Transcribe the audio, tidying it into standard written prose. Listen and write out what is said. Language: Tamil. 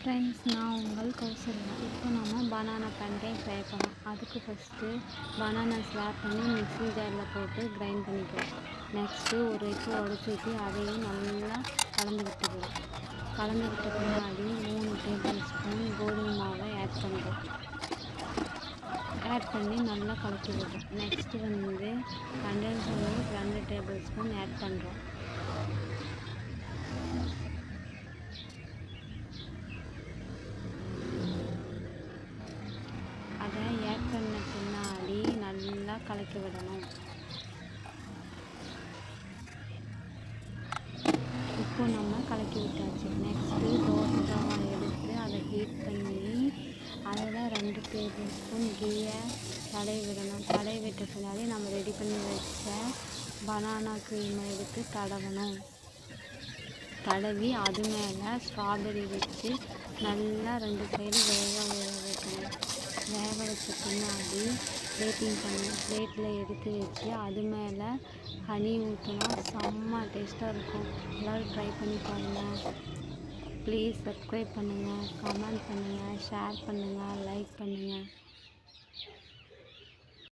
ஃப்ரெண்ட்ஸ், நான் உங்கள் கௌசல்யா. இப்போ நம்ம பனானா பேன்கேக் ட்ரை பண்ணலாம். அதுக்கு ஃபஸ்ட்டு பனானா ஸ்வாப் பண்ணி மிக்ஸி ஜாரில் போட்டு கிரைண்ட் பண்ணிக்கலாம். நெக்ஸ்ட்டு ஒரு எக்கு உடச்சி ஊற்றி அதையும் நல்லா கலந்து விட்டுக்கலாம். கலந்து விட்ட பின்னாடி 3 டேபிள் ஸ்பூன் கோதுமை மாவை ஆட் பண்ணுறோம். ஆட் பண்ணி நல்லா கலக்கி விடுறோம். Next condensed milk 2 tablespoon add பண்ணுறோம். அதை ஆட் பண்ண பின்னாடி நல்லா கலக்கி விடணும். இப்போ நம்ம கலக்கி விட்டாச்சு. நெக்ஸ்ட்டு தோசை தவா எடுத்து அதை ஹீட் பண்ணி அதில் 2 டேபிள் ஸ்பூன் கீயை தடவி விடணும். தடவி விட்ட பின்னாடி நம்ம ரெடி பண்ணி வச்ச பனானா க்ரீமை எடுத்து தடவணும். தடவி அது மேலே ஸ்ட்ராபெரி வச்சு நல்லா 2 சைடு வேக வைக்கணும். வேக வச்ச பின்னாடி பிளேட்டில் எடுத்து வச்சு அது மேலே ஹனி ஊற்றினா செம்ம டேஸ்ட்டாக இருக்கும். எல்லோரும் ட்ரை பண்ணி பாருங்கள். ப்ளீஸ் சப்ஸ்கிரைப் பண்ணுங்கள், கமெண்ட் பண்ணுங்கள், ஷேர் பண்ணுங்கள், லைக் பண்ணுங்கள்.